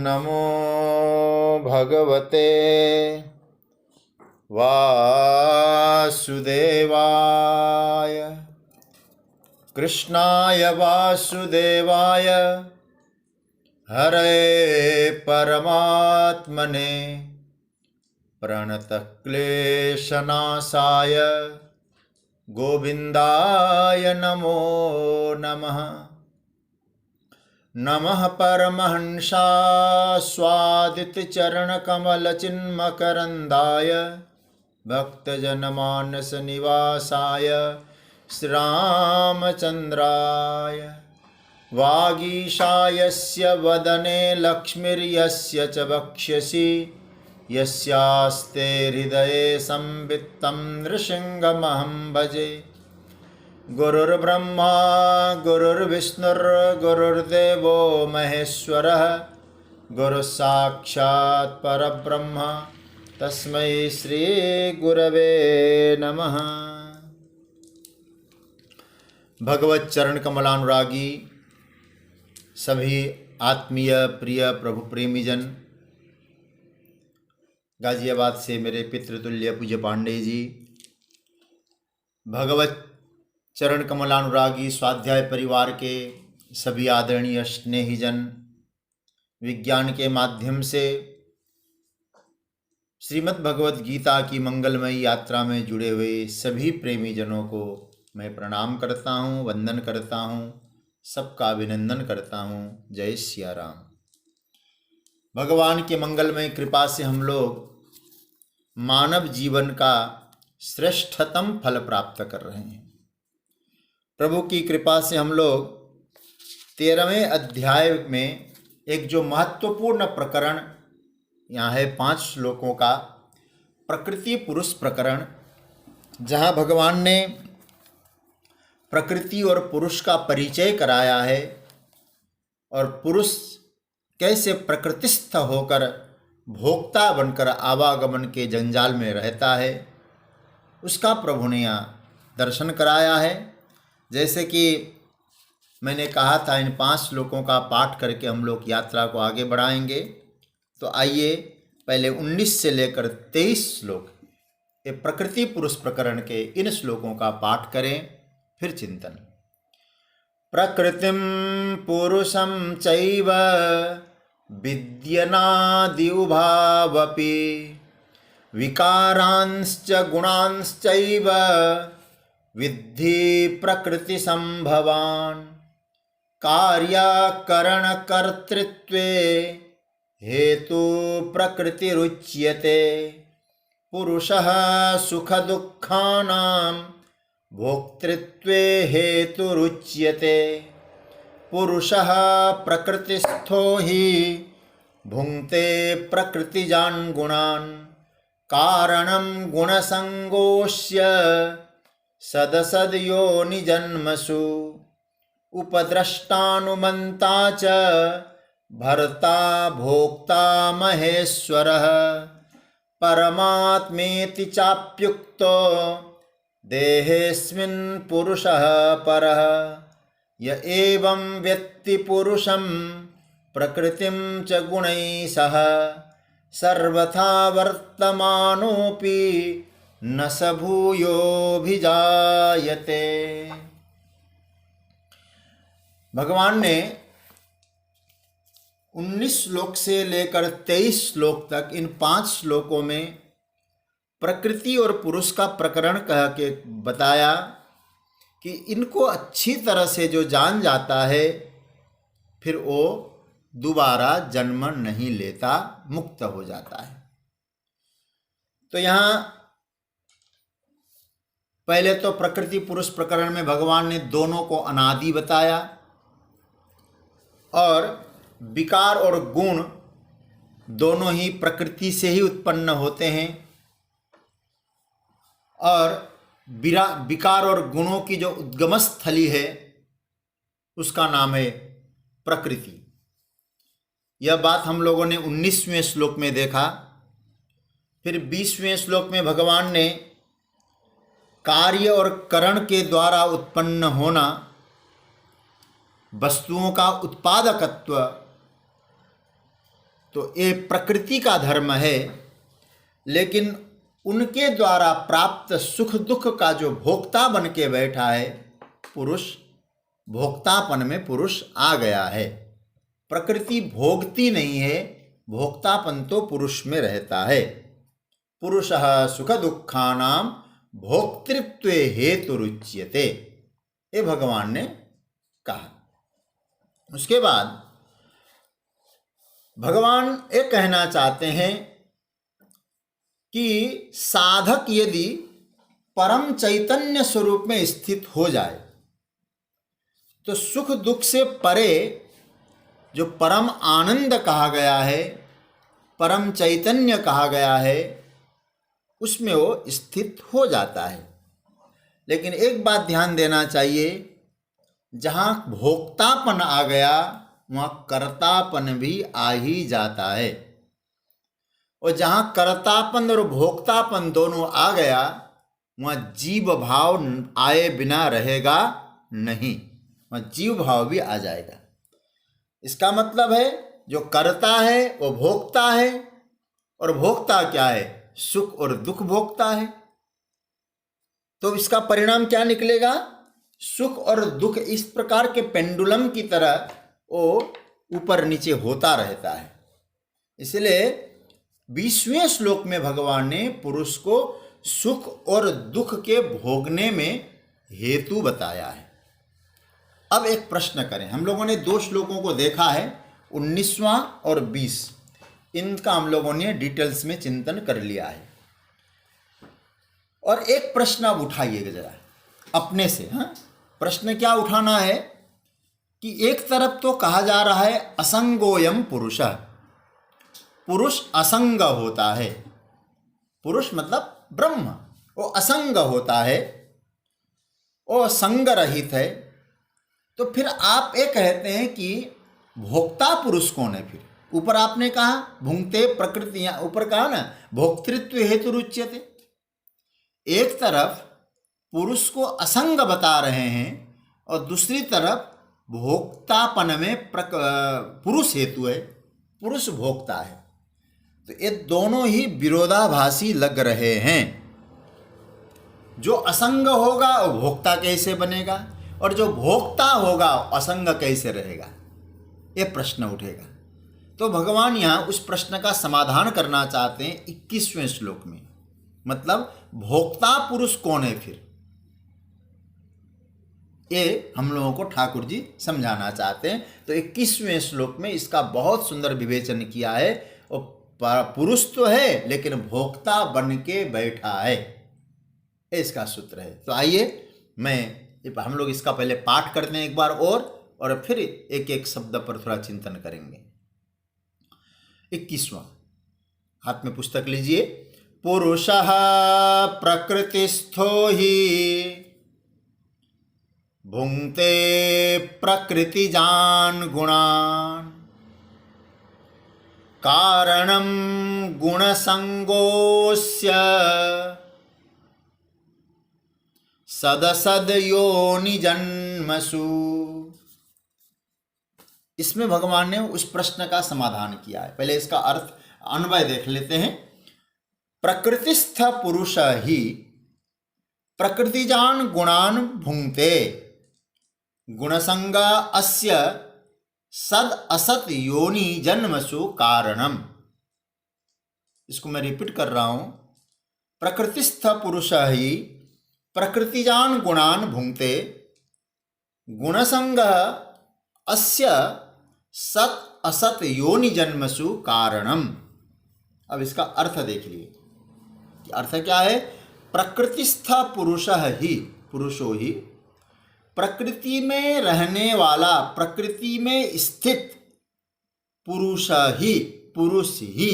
नमो भगवते वासुदेवाय। कृष्णाय वासुदेवाय हरे परमात्मने प्रणतः क्लेशनाशाय गोविन्दाय नमो नमः। नमः परमहंसास्वादितचरणकमलचिन्मकरन्दाय भक्तजनमानसनिवासाय श्रीरामचन्द्राय। वागीशायस्य वदने लक्ष्मीर्यस्य च वक्ष्यसि यस्यास्ते हृदये संवित्तं नृसिंहमहं भजे। गुरुर्ब्रह्मा गुरुर्विष्णुर्गुरुर्देवो महेश्वरः गुरुसाक्षात् परब्रह्म तस्मै श्री गुरवे नमः। भगवत चरण कमलानुरागी सभी आत्मीय प्रिय प्रभु प्रेमीजन, गाजियाबाद से मेरे पितृतुल्य पूज्य पांडे जी, भगवत चरण कमलानुरागी स्वाध्याय परिवार के सभी आदरणीय स्नेहीजन, विज्ञान के माध्यम से श्रीमद् भगवत गीता की मंगलमयी यात्रा में जुड़े हुए सभी प्रेमी जनों को मैं प्रणाम करता हूँ, वंदन करता हूँ, सबका अभिनंदन करता हूँ। जय सिया राम। भगवान के मंगलमय कृपा से हम लोग मानव जीवन का श्रेष्ठतम फल प्राप्त कर रहे हैं। प्रभु की कृपा से हम लोग 13वें अध्याय में एक जो महत्वपूर्ण प्रकरण यहाँ है 5 श्लोकों का प्रकृति पुरुष प्रकरण, जहाँ भगवान ने प्रकृति और पुरुष का परिचय कराया है और पुरुष कैसे प्रकृतिस्थ होकर भोक्ता बनकर आवागमन के जंजाल में रहता है, उसका प्रभु ने यहाँ दर्शन कराया है। जैसे कि मैंने कहा था, इन 5 श्लोकों का पाठ करके हम लोग यात्रा को आगे बढ़ाएंगे। तो आइए पहले 19 से लेकर 23 श्लोक ये प्रकृति पुरुष प्रकरण के इन श्लोकों का पाठ करें, फिर चिंतन। प्रकृतिम पुरुषम चैव विद्यनादि उभावपि विकारांश्च गुणांश्चैव विद्धि प्रकृति संभवान्। कार्यकरण कर्तृत्वे हेतु प्रकृतिरुच्यते। पुरुषः सुख दुःखानां भोक्तृत्वे हेतुरुच्यते। पुरुषः प्रकृतिस्थो हि भुङ्क्ते प्रकृतिजान् गुणान्। कारणं गुणसङ्गोऽस्य सदसद्योनिजन्मसु। उपद्रष्टानुमन्ता च भर्ता भोक्ता महेश्वरः। परमात्मेति चाप्युक्तो देहेऽस्मिन् पुरुषः परः। य एवं व्यक्ति पुरुषं प्रकृतिं च गुणैः सह सर्वथा वर्तमानोऽपि न स भूयोऽभिजायते। भगवान ने 19 श्लोक से लेकर 23 श्लोक तक इन 5 श्लोकों में प्रकृति और पुरुष का प्रकरण कह के बताया कि इनको अच्छी तरह से जो जान जाता है फिर वो दोबारा जन्म नहीं लेता, मुक्त हो जाता है। तो यहाँ पहले तो प्रकृति पुरुष प्रकरण में भगवान ने दोनों को अनादि बताया और विकार और गुण दोनों ही प्रकृति से ही उत्पन्न होते हैं और विकार और गुणों की जो उद्गम स्थली है उसका नाम है प्रकृति। यह बात हम लोगों ने 19वें श्लोक में देखा। फिर 20वें श्लोक में भगवान ने कार्य और करण के द्वारा उत्पन्न होना, वस्तुओं का उत्पादकत्व तो ये प्रकृति का धर्म है, लेकिन उनके द्वारा प्राप्त सुख दुख का जो भोक्ता बन के बैठा है पुरुष, भोक्तापन में पुरुष आ गया है। प्रकृति भोगती नहीं है, भोक्तापन तो पुरुष में रहता है। पुरुषः सुख दुखानां भोक्तृत्वे हेतुरुच्यते, ये भगवान ने कहा। उसके बाद भगवान ये कहना चाहते हैं कि साधक यदि परम चैतन्य स्वरूप में स्थित हो जाए तो सुख दुख से परे जो परम आनंद कहा गया है, परम चैतन्य कहा गया है, उसमें वो स्थित हो जाता है। लेकिन एक बात ध्यान देना चाहिए, जहाँ भोक्तापन आ गया वहाँ कर्तापन भी आ ही जाता है, और जहाँ कर्तापन और भोक्तापन दोनों आ गया वहाँ जीव भाव आए बिना रहेगा नहीं, वहाँ जीव भाव भी आ जाएगा। इसका मतलब है जो कर्ता है वो भोक्ता है, और भोक्ता क्या है? सुख और दुख भोगता है। तो इसका परिणाम क्या निकलेगा? सुख और दुख इस प्रकार के पेंडुलम की तरह वो ऊपर नीचे होता रहता है। इसलिए 20वें श्लोक में भगवान ने पुरुष को सुख और दुख के भोगने में हेतु बताया है। अब एक प्रश्न करें। हम लोगों ने 2 श्लोकों को देखा है, 19वां और 20, इनका हम लोगों ने डिटेल्स में चिंतन कर लिया है। और एक प्रश्न आप उठाइएगा जरा अपने से। हाँ, प्रश्न क्या उठाना है कि एक तरफ तो कहा जा रहा है असंगोयम पुरुषः, पुरुष असंग होता है। पुरुष मतलब ब्रह्म, वो असंग होता है, वो संग रहित है। तो फिर आप ये कहते हैं कि भोक्ता पुरुष कौन है? फिर ऊपर आपने कहा भुंगते प्रकृति, ऊपर कहा ना भोक्तृत्व हेतु रुच्यते। एक तरफ पुरुष को असंग बता रहे हैं और दूसरी तरफ भोक्तापन में पुरुष हेतु है, पुरुष भोक्ता है। तो ये दोनों ही विरोधाभासी लग रहे हैं। जो असंग होगा वो भोक्ता कैसे बनेगा, और जो भोक्ता होगा असंग कैसे रहेगा? ये प्रश्न उठेगा। तो भगवान यहाँ उस प्रश्न का समाधान करना चाहते हैं 21वें श्लोक में। मतलब भोक्ता पुरुष कौन है फिर, ये हम लोगों को ठाकुर जी समझाना चाहते हैं। तो 21वें श्लोक में इसका बहुत सुंदर विवेचन किया है। और पुरुष तो है लेकिन भोक्ता बन के बैठा है, इसका सूत्र है। तो आइए हम लोग इसका पहले पाठ करते हैं एक बार और फिर एक एक शब्द पर थोड़ा चिंतन करेंगे। 21वां, हाथ में पुस्तक लीजिए। पुरुषः प्रकृतिस्थो हि भुंक्ते प्रकृतिजान् गुणान् कारणं गुणसंगोऽस्य सदसद योनिजन्मसु। इसमें भगवान ने उस प्रश्न का समाधान किया है। पहले इसका अर्थ अन्वय देख लेते हैं। प्रकृतिस्थ पुरुष ही प्रकृतिजान गुणान भुंक्ते गुणसंगा अस्य सद असत योनि जन्मसु कारणम। इसको मैं रिपीट कर रहा हूं। प्रकृतिस्थ पुरुष ही प्रकृतिजान गुणान भुंक्ते गुणसंग अस्य सत असत योनि जन्मसु कारणम। अब इसका अर्थ देख लिए कि अर्थ क्या है। प्रकृतिस्थ पुरुष ही, पुरुषो ही, प्रकृति में रहने वाला, प्रकृति में स्थित पुरुष ही, पुरुष ही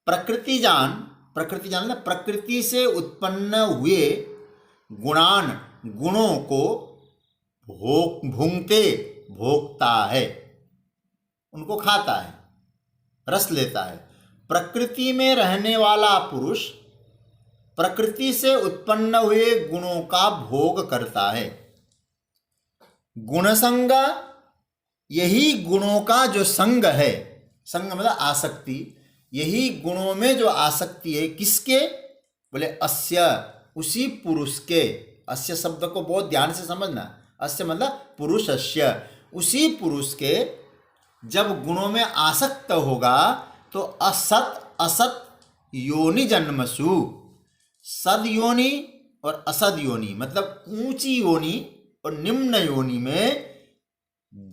प्रकृतिजान, प्रकृतिजान मतलब प्रकृति से उत्पन्न हुए गुणान, गुणों को भुंक्ते, भोगता है, उनको खाता है, रस लेता है। प्रकृति में रहने वाला पुरुष प्रकृति से उत्पन्न हुए गुणों का भोग करता है। गुणसंग, यही गुणों का जो संग है, संग मतलब आसक्ति, यही गुणों में जो आसक्ति है, किसके? बोले अस्य, उसी पुरुष के। अस्य शब्द को बहुत ध्यान से समझना। अस्य मतलब पुरुषस्य, उसी पुरुष के जब गुणों में आसक्त होगा तो असत असत योनि जन्मसु, सद योनि और असद योनि मतलब ऊंची योनि और निम्न योनि में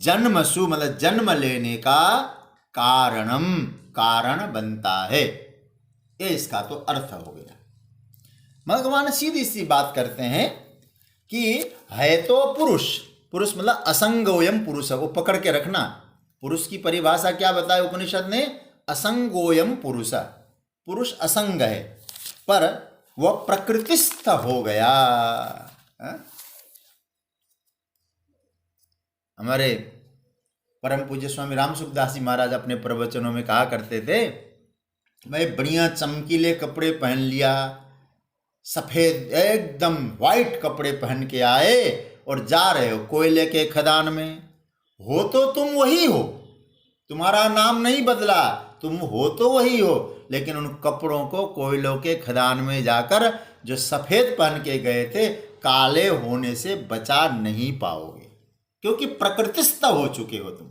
जन्मसु मतलब जन्म लेने का कारण बनता है। ये इसका तो अर्थ हो गया। भगवान सीधी सी बात करते हैं कि है तो पुरुष मतलब असंगोयम पुरुष, वो पकड़ के रखना। पुरुष की परिभाषा क्या बताए उपनिषद ने? असंगोयम पुरुष, पुरुष असंग है पर वह प्रकृतिस्थ हो गया। हमारे परम पूज्य स्वामी राम सुखदास जी महाराज अपने प्रवचनों में कहा करते थे, भाई बढ़िया चमकीले कपड़े पहन लिया, सफ़ेद एकदम वाइट कपड़े पहन के आए और जा रहे हो कोयले के खदान में। हो तो तुम वही हो, तुम्हारा नाम नहीं बदला, तुम हो तो वही हो, लेकिन उन कपड़ों को कोयलों के खदान में जाकर जो सफ़ेद पहन के गए थे, काले होने से बचा नहीं पाओगे, क्योंकि प्रकृतिस्थ हो चुके हो तुम।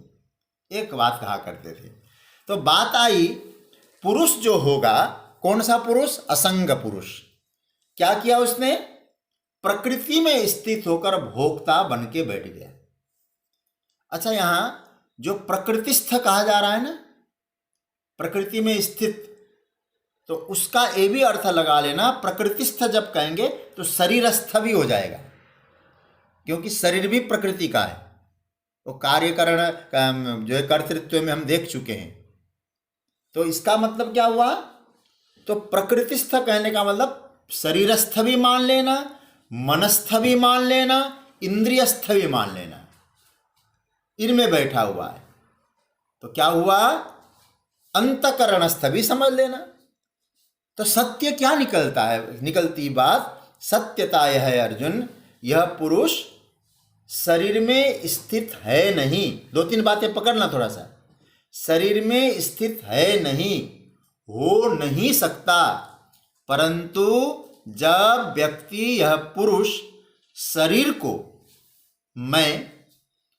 एक बात कहा करते थे। तो बात आई पुरुष जो होगा, कौन सा पुरुष? असंग पुरुष। क्या किया उसने? प्रकृति में स्थित होकर भोक्ता बन के बैठ गया। अच्छा, यहां जो प्रकृतिस्थ कहा जा रहा है ना, प्रकृति में स्थित, तो उसका ये भी अर्थ लगा लेना, प्रकृतिस्थ जब कहेंगे तो शरीरस्थ भी हो जाएगा, क्योंकि शरीर भी प्रकृति का है। वो कार्यकरण जो है कर्तृत्व में हम देख चुके हैं। तो इसका मतलब क्या हुआ? तो प्रकृतिस्थ कहने का मतलब शरीरस्थ भी मान लेना, मनस्थ भी मान लेना, इंद्रियस्थ भी मान लेना, इनमें बैठा हुआ है। तो क्या हुआ? अंतकरणस्थ भी समझ लेना। तो सत्य क्या निकलता है? निकलती बात सत्यता यह है अर्जुन, यह पुरुष शरीर में स्थित है नहीं। दो तीन बातें पकड़ना थोड़ा सा। शरीर में स्थित है नहीं, हो नहीं सकता, परंतु जब व्यक्ति, यह पुरुष शरीर को मैं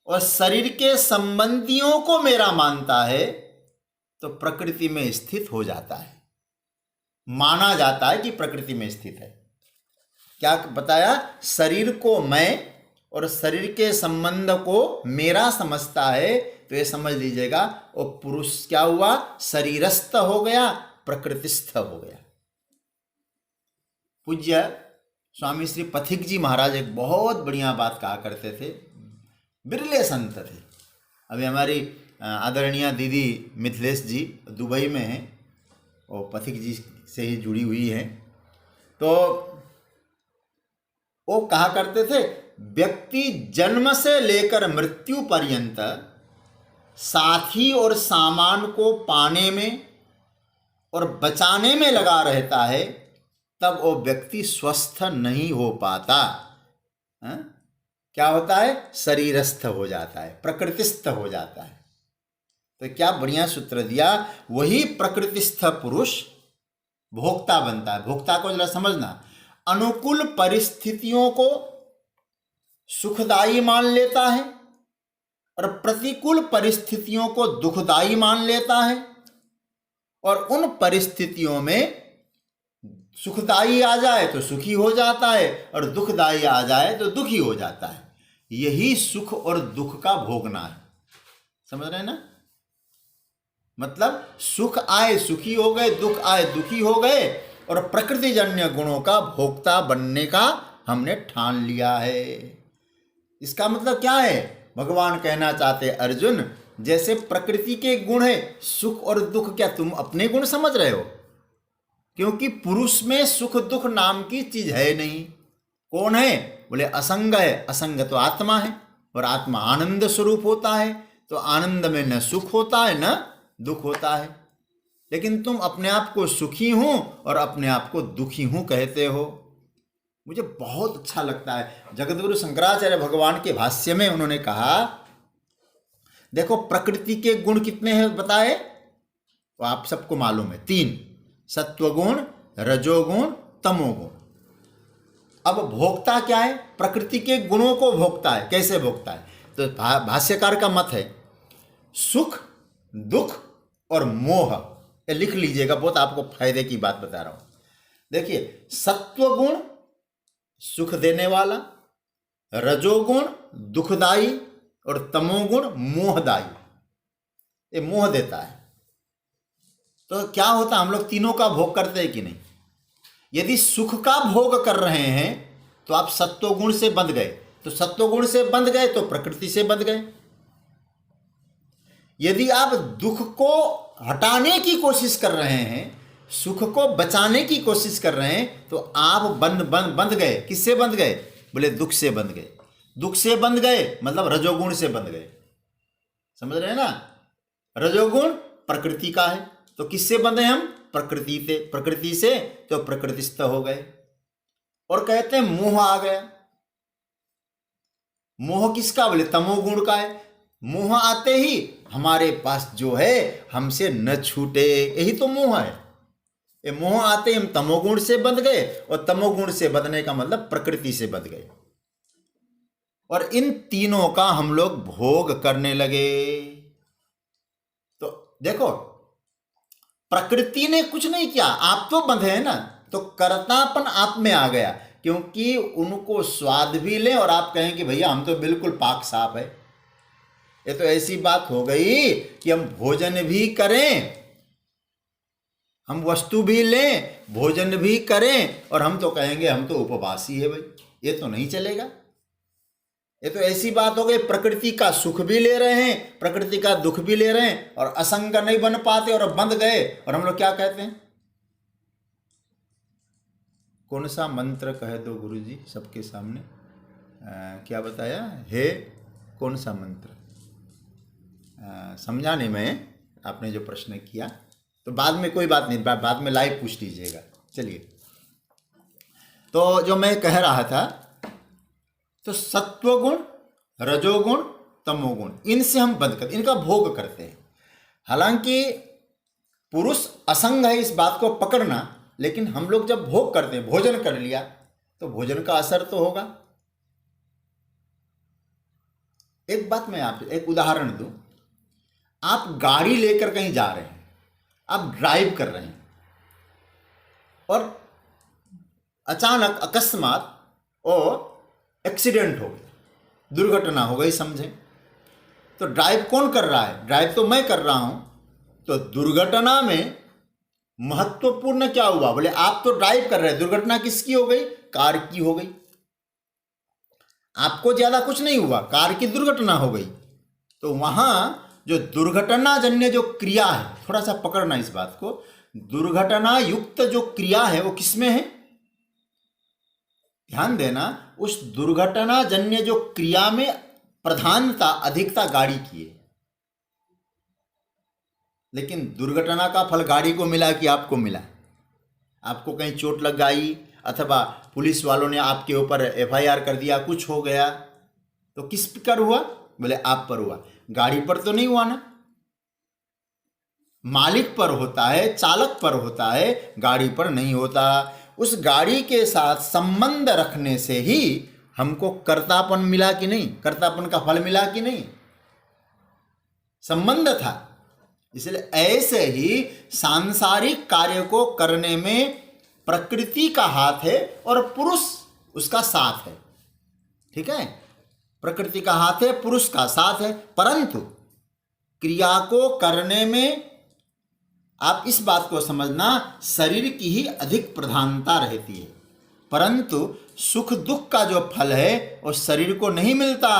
और शरीर के संबंधियों को मेरा मानता है तो प्रकृति में स्थित हो जाता है, माना जाता है कि प्रकृति में स्थित है। क्या बताया? शरीर को मैं और शरीर के संबंध को मेरा समझता है, तो ये समझ लीजिएगा वो पुरुष क्या हुआ? शरीरस्थ हो गया, प्रकृतिस्थ हो गया। पूज्य स्वामी श्री पथिक जी महाराज एक बहुत बढ़िया बात कहा करते थे, बिरले संत थे। अभी हमारी आदरणीय दीदी मिथिलेश जी दुबई में हैं, वो पथिक जी से ही जुड़ी हुई हैं। तो वो कहा करते थे, व्यक्ति जन्म से लेकर मृत्यु पर्यंत साथी और सामान को पाने में और बचाने में लगा रहता है, तब वो व्यक्ति स्वस्थ नहीं हो पाता। क्या होता है? शरीरस्थ हो जाता है, प्रकृतिस्थ हो जाता है। तो क्या बढ़िया सूत्र दिया, वही प्रकृतिस्थ पुरुष भोक्ता बनता है। भोक्ता को जरा समझना, अनुकूल परिस्थितियों को सुखदायी मान लेता है और प्रतिकूल परिस्थितियों को दुखदायी मान लेता है, और उन परिस्थितियों में सुखदायी आ जाए तो सुखी हो जाता है और दुखदायी आ जाए तो दुखी हो जाता है। यही सुख और दुख का भोगना है। समझ रहे हैं ना? मतलब सुख आए सुखी हो गए, दुख आए दुखी हो गए, और प्रकृतिजन्य गुणों का भोक्ता बनने का हमने ठान लिया है। इसका मतलब क्या है? भगवान कहना चाहते अर्जुन, जैसे प्रकृति के गुण है सुख और दुख, क्या तुम अपने गुण समझ रहे हो? क्योंकि पुरुष में सुख दुख नाम की चीज है नहीं। कौन है? बोले असंग है। असंग तो आत्मा है, और आत्मा आनंद स्वरूप होता है, तो आनंद में न सुख होता है न दुख होता है। लेकिन तुम अपने आप को सुखी हूं और अपने आप को दुखी हूं कहते हो। मुझे बहुत अच्छा लगता है, जगतगुरु शंकराचार्य भगवान के भाष्य में उन्होंने कहा, देखो प्रकृति के गुण कितने हैं बताए? वो आप सबको मालूम है, 3, सत्वगुण, रजोगुण, तमोगुण। अब भोगता क्या है? प्रकृति के गुणों को भोगता है। कैसे भोगता है? तो भाष्यकार का मत है सुख, दुख और मोह। ये लिख लीजिएगा, बहुत आपको फायदे की बात बता रहा हूं। देखिए, सत्वगुण सुख देने वाला, रजोगुण दुखदाई और तमोगुण मोहदाई। ये मोह देता है। तो क्या होता, हम लोग तीनों का भोग करते हैं कि नहीं? यदि सुख का भोग कर रहे हैं तो आप सत्वगुण से बंध गए, तो सत्वगुण से बंध गए तो प्रकृति से बंध गए। यदि आप दुख को हटाने की कोशिश कर रहे हैं, सुख को बचाने की कोशिश कर रहे हैं, तो आप बंध गए। किससे बंध गए? बोले दुख से बंध गए। दुख से बंध गए मतलब रजोगुण से बंध गए। समझ रहे हैं ना? रजोगुण प्रकृति का है, तो किससे बंधे हम? प्रकृति से। प्रकृति से तो प्रकृतिस्थ हो गए। और कहते हैं मोह आ गया। मोह किसका? बोले तमोगुण का है। मोह आते ही हमारे पास जो है हमसे न छूटे, यही तो मोह है। ये मोह आते ही हम तमोगुण से बंध गए, और तमोगुण से बंधने का मतलब प्रकृति से बंध गए, और इन तीनों का हम लोग भोग करने लगे। तो देखो, प्रकृति ने कुछ नहीं किया, आप तो बंधे हैं ना, तो कर्तापन आप में आ गया, क्योंकि उनको स्वाद भी लें और आप कहें कि भैया हम तो बिल्कुल पाक साफ है। ये तो ऐसी बात हो गई कि हम भोजन भी करें, हम वस्तु भी लें, भोजन भी करें, और हम तो कहेंगे हम तो उपवासी है भाई। ये तो नहीं चलेगा। ये तो ऐसी बात हो गई, प्रकृति का सुख भी ले रहे हैं, प्रकृति का दुख भी ले रहे हैं, और असंग नहीं बन पाते और बंध गए। और हम लोग क्या कहते हैं? कौन सा मंत्र कह दो गुरुजी सबके सामने? क्या बताया? हे कौन सा मंत्र? समझाने में आपने जो प्रश्न किया, तो बाद में कोई बात नहीं, बाद में लाइव पूछ लीजिएगा। चलिए, तो जो मैं कह रहा था, तो सत्वगुण, रजोगुण, तमोगुण, इनसे हम बंध कर इनका भोग करते हैं। हालांकि पुरुष असंग है इस बात को पकड़ना, लेकिन हम लोग जब भोग करते हैं, भोजन कर लिया, तो भोजन का असर तो होगा। एक बात मैं आपसे एक उदाहरण दूं। आप गाड़ी लेकर कहीं जा रहे हैं, आप ड्राइव कर रहे हैं, और अचानक अकस्मात और एक्सीडेंट हो गया, दुर्घटना हो गई समझें। तो ड्राइव कौन कर रहा है? ड्राइव तो मैं कर रहा हूं। तो दुर्घटना में महत्वपूर्ण क्या हुआ? बोले आप तो ड्राइव कर रहे हैं, दुर्घटना किसकी हो गई? कार की हो गई। आपको ज्यादा कुछ नहीं हुआ, कार की दुर्घटना हो गई। तो वहां जो दुर्घटनाजन्य जो क्रिया है, थोड़ा सा पकड़ना इस बात को, दुर्घटना युक्त जो क्रिया है वो किसमें है? ध्यान देना, उस दुर्घटनाजन्य जो क्रिया में प्रधानता, अधिकता गाड़ी की है। लेकिन दुर्घटना का फल गाड़ी को मिला कि आपको मिला? आपको कहीं चोट लग गई, अथवा पुलिस वालों ने आपके ऊपर FIR कर दिया, कुछ हो गया, तो किस पर हुआ? बोले आप पर हुआ। गाड़ी पर तो नहीं हुआ ना, मालिक पर होता है, चालक पर होता है, गाड़ी पर नहीं होता। उस गाड़ी के साथ संबंध रखने से ही हमको कर्तापन मिला कि नहीं? कर्तापन का फल मिला कि नहीं? संबंध था। इसलिए ऐसे ही सांसारिक कार्य को करने में प्रकृति का हाथ है और पुरुष उसका साथ है। ठीक है, प्रकृति का हाथ है, पुरुष का साथ है। परंतु क्रिया को करने में आप इस बात को समझना, शरीर की ही अधिक प्रधानता रहती है, परंतु सुख दुख का जो फल है वो शरीर को नहीं मिलता।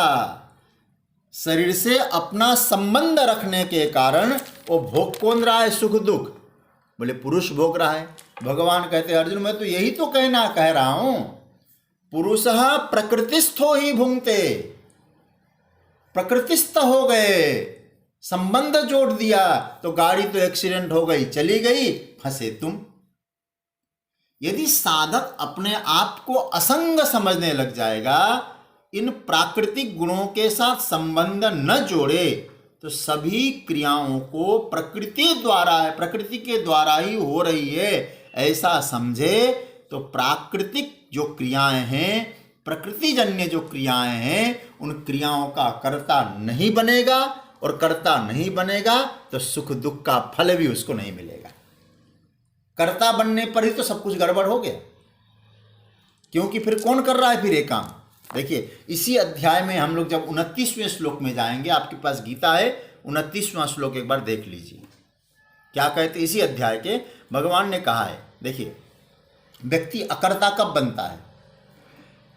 शरीर से अपना संबंध रखने के कारण वो भोग कौन रहा है? सुख दुख? बोले पुरुष भोग रहा है। भगवान कहते हैं अर्जुन, मैं तो यही तो कह रहा हूं, पुरुषः प्रकृतिस्थो ही भुंक्ते। प्रकृतिस्थ हो गए, संबंध जोड़ दिया, तो गाड़ी तो एक्सीडेंट हो गई, चली गई, फंसे तुम। यदि साधक अपने आप को असंग समझने लग जाएगा, इन प्राकृतिक गुणों के साथ संबंध न जोड़े, तो सभी क्रियाओं को प्रकृति द्वारा है, प्रकृति के द्वारा ही हो रही है, ऐसा समझे तो प्राकृतिक जो क्रियाएं हैं, प्रकृतिजन्य जो क्रियाएं हैं, उन क्रियाओं का कर्ता नहीं बनेगा, और कर्ता नहीं बनेगा तो सुख दुख का फल भी उसको नहीं मिलेगा। कर्ता बनने पर ही तो सब कुछ गड़बड़ हो गया, क्योंकि फिर कौन कर रहा है फिर ये काम। देखिए इसी अध्याय में हम लोग जब 29वें श्लोक में जाएंगे, आपके पास गीता है, 29वां श्लोक एक बार देख लीजिए क्या कहते। इसी अध्याय के भगवान ने कहा है, देखिए व्यक्ति अकर्ता कब बनता है,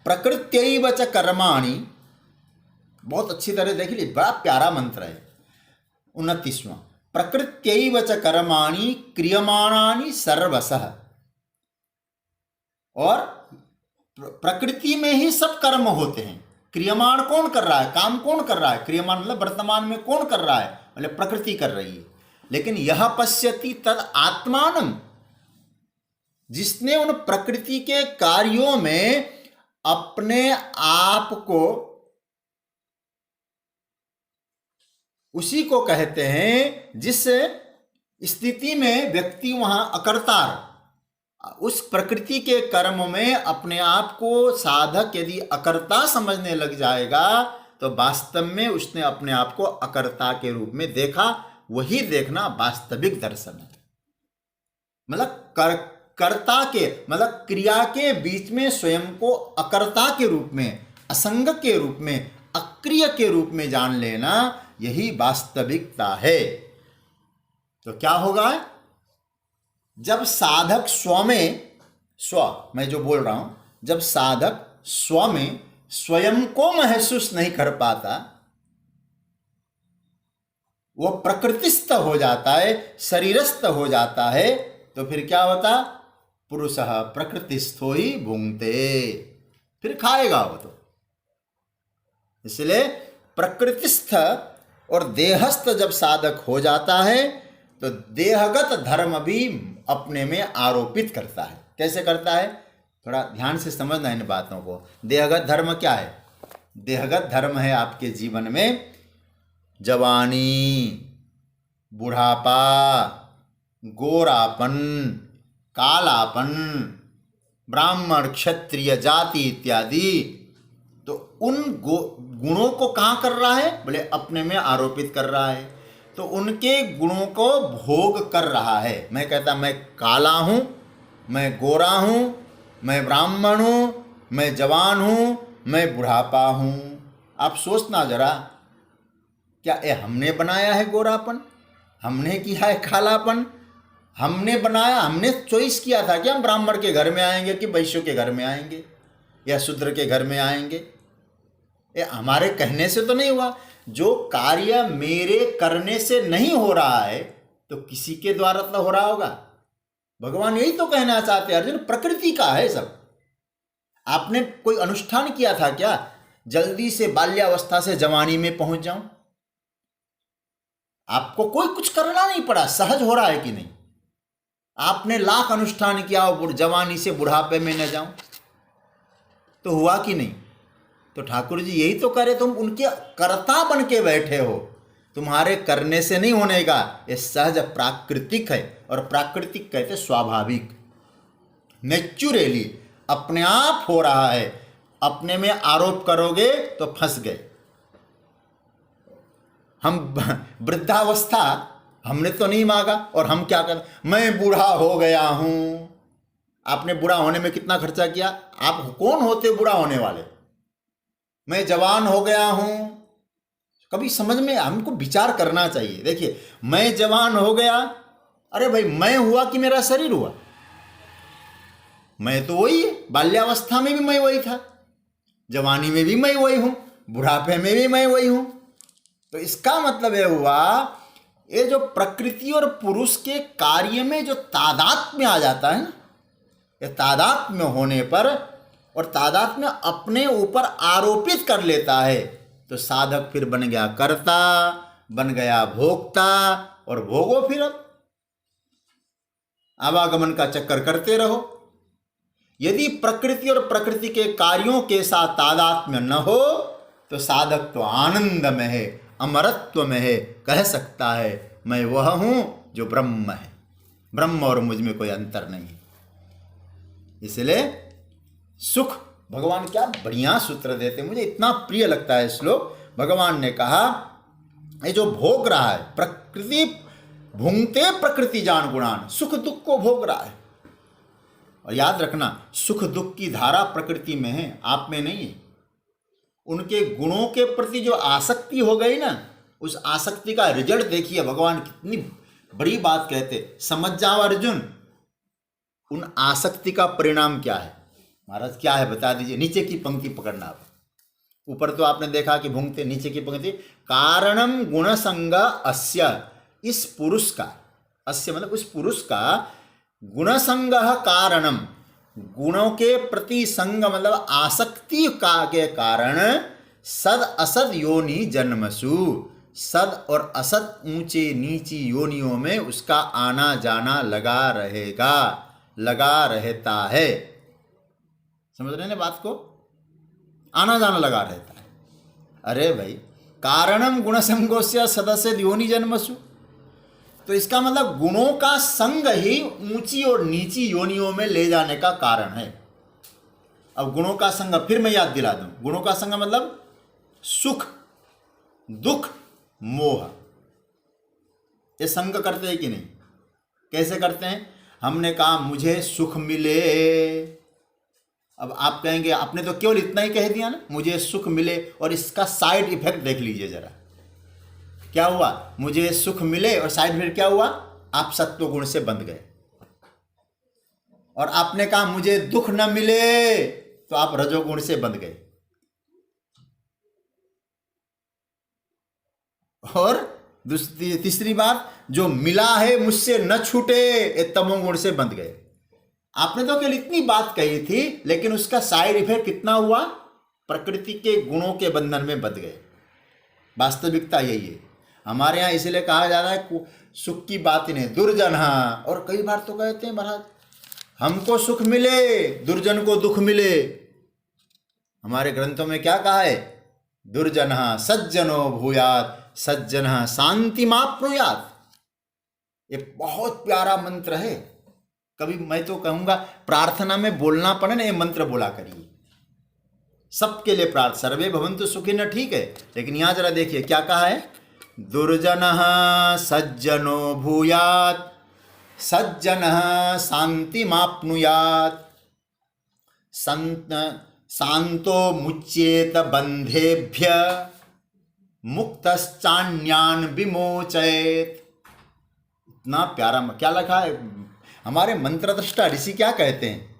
प्रकृत्यैव च कर्माणि, बहुत अच्छी तरह देख लीजिए, बड़ा प्यारा मंत्र है 29वां, प्रकृत्यैव च कर्माणि क्रियमाणानि सर्वशः, और प्रकृति में ही सब कर्म होते हैं। क्रियमाण कौन कर रहा है, काम कौन कर रहा है, क्रियमाण मतलब वर्तमान में कौन कर रहा है, मतलब प्रकृति कर रही है। लेकिन यह पश्यति तद आत्मानम, जिसने उन प्रकृति के कार्यों में अपने आप को, उसी को कहते हैं जिस स्थिति में व्यक्ति वहां अकर्ता, उस प्रकृति के कर्म में अपने आप को साधक यदि अकर्ता समझने लग जाएगा तो वास्तव में उसने अपने आप को अकर्ता के रूप में देखा। वही देखना वास्तविक दर्शन है। मतलब कर्ता के, मतलब क्रिया के बीच में स्वयं को अकर्ता के रूप में, असंग के रूप में, अक्रिय के रूप में जान लेना, यही वास्तविकता है। तो क्या होगा, जब साधक स्व में, स्व मैं जो बोल रहा हूं, जब साधक स्व में स्वयं को महसूस नहीं कर पाता, वो प्रकृतिस्थ हो जाता है, शरीरस्थ हो जाता है, तो फिर क्या होता, पुरुषः प्रकृतिस्थो ही भुंक्ते, फिर खाएगा वो तो। इसलिए प्रकृतिस्थ और देहस्थ जब साधक हो जाता है तो देहगत धर्म भी अपने में आरोपित करता है। कैसे करता है, थोड़ा ध्यान से समझना इन बातों को। देहगत धर्म क्या है, देहगत धर्म है आपके जीवन में जवानी, बुढ़ापा, गोरापन, कालापन, ब्राह्मण, क्षत्रिय, जाति इत्यादि। तो उन गुणों को कहाँ कर रहा है, बोले अपने में आरोपित कर रहा है। तो उनके गुणों को भोग कर रहा है। मैं कहता मैं काला हूँ, मैं गोरा हूँ, मैं ब्राह्मण हूँ, मैं जवान हूँ, मैं बुढ़ापा हूँ। आप सोचना जरा, क्या ये हमने बनाया है गोरापन, हमने किया है कालापन, हमने बनाया, हमने चॉइस किया था कि हम ब्राह्मण के घर में आएंगे कि वैश्य के घर में आएंगे या शूद्र के घर में आएंगे। ये हमारे कहने से तो नहीं हुआ। जो कार्य मेरे करने से नहीं हो रहा है तो किसी के द्वारा तो हो रहा होगा। भगवान यही तो कहना चाहते हैं अर्जुन, प्रकृति का है सब। आपने कोई अनुष्ठान किया था क्या, जल्दी से बाल्यावस्था से जवानी में पहुंच जाऊं? आपको कोई कुछ करना नहीं पड़ा, सहज हो रहा है कि नहीं? आपने लाख अनुष्ठान किया और जवानी से बुढ़ापे में न जाऊं, तो हुआ कि नहीं? तो ठाकुर जी यही तो करे, तुम उनके कर्ता बन के बैठे हो, तुम्हारे करने से नहीं होने का। ये सहज प्राकृतिक है, और प्राकृतिक कहते स्वाभाविक, नेचुरली अपने आप हो रहा है। अपने में आरोप करोगे तो फंस गए। हम वृद्धावस्था हमने तो नहीं मांगा, और हम क्या कर, मैं बूढ़ा हो गया हूं। आपने बूढ़ा होने में कितना खर्चा किया? आप कौन होते बूढ़ा होने वाले? मैं जवान हो गया हूं। कभी समझ में हमको विचार करना चाहिए। देखिए, मैं जवान हो गया, अरे भाई मैं हुआ कि मेरा शरीर हुआ? मैं तो वही है। बाल्यावस्था में भी मैं वही था, जवानी में भी मैं वही हूं, बुढ़ापे में भी मैं वही हूं। तो इसका मतलब यह हुआ, ये जो प्रकृति और पुरुष के कार्य में जो तादात्म्य आ जाता है ना, ये तादात्म्य होने पर, और तादात्म्य अपने ऊपर आरोपित कर लेता है, तो साधक फिर बन गया कर्ता, बन गया भोक्ता, और भोगो फिर अब आवागमन का चक्कर करते रहो। यदि प्रकृति और प्रकृति के कार्यों के साथ तादात्म्य न हो तो साधक तो आनंद में है, अमरत्व में है, कह सकता है मैं वह हूँ जो ब्रह्म है। ब्रह्म और मुझ में कोई अंतर नहीं है। इसलिए सुख, भगवान क्या बढ़िया सूत्र देते, मुझे इतना प्रिय लगता है श्लोक। भगवान ने कहा ये जो भोग रहा है, प्रकृति भुंगते प्रकृति जान गुणान, सुख दुख को भोग रहा है। और याद रखना, सुख दुख की धारा प्रकृति में है, आप में नहीं है। उनके गुणों के प्रति जो आसक्ति हो गई ना, उस आसक्ति का रिजल्ट देखिए। भगवान कितनी बड़ी बात कहते, समझ जाओ अर्जुन, उन आसक्ति का परिणाम क्या है। महाराज क्या है बता दीजिए। नीचे की पंक्ति पकड़ना आप। ऊपर तो आपने देखा कि भुंगते, नीचे की पंक्ति, कारणम गुण संग अस्य, इस पुरुष का, अस्य मतलब उस पुरुष का, गुण संग कारणम, गुणों के प्रति संग मतलब आसक्ति का के कारण, सद असद योनि जन्मसु, सद और असद ऊंचे नीची योनियों में उसका आना जाना लगा रहेगा, लगा रहता है। समझ रहे हैं बात को, आना जाना लगा रहता है। अरे भाई, कारणम गुण संगोस्य सदस्य योनि जन्मसु, तो इसका मतलब गुणों का संग ही ऊंची और नीची योनियों में ले जाने का कारण है। अब गुणों का संग फिर मैं याद दिला दूं, गुणों का संग मतलब सुख दुख मोह, ये संग करते हैं कि नहीं? कैसे करते हैं? हमने कहा मुझे सुख मिले, अब आप कहेंगे आपने तो केवल इतना ही कह दिया ना, मुझे सुख मिले, और इसका साइड इफेक्ट देख लीजिए जरा, क्या हुआ? मुझे सुख मिले और साइड इफेक्ट क्या हुआ? आप सत्व गुण से बंध गए। और आपने कहा मुझे दुख न मिले, तो आप रजोगुण से बंध गए। और तीसरी बात, जो मिला है मुझसे न छूटे, ये तमोगुण से बंध गए। आपने तो केवल इतनी बात कही थी, लेकिन उसका साइड इफेक्ट कितना हुआ? प्रकृति के गुणों के बंधन में बंध गए। वास्तविकता यही है हमारे यहाँ। इसलिए कहा जा रहा है सुख की बात ही नहीं, दुर्जन। और कई बार तो कहते हैं महाराज हमको सुख मिले, दुर्जन को दुख मिले। हमारे ग्रंथों में क्या कहा है? दुर्जन सज्जनो भूयात, सज्जन शांति माप्नुयात। ये बहुत प्यारा मंत्र है। कभी मैं तो कहूंगा प्रार्थना में बोलना पड़े ना, ये मंत्र बोला करिए सबके लिए। प्रार्थ सर्वे भवन्तु सुखिनः, ठीक है, लेकिन यहां जरा देखिए क्या कहा है? दुर्जनः सज्जनो भूयात्, सज्जनः शान्तिमाप्नुयात्, शान्तो मुच्येत बन्धेभ्य, मुक्तश्चान्यान् विमोचयेत्। इतना प्यारा क्या लिखा है। हमारे मंत्रदृष्टा ऋषि क्या कहते हैं?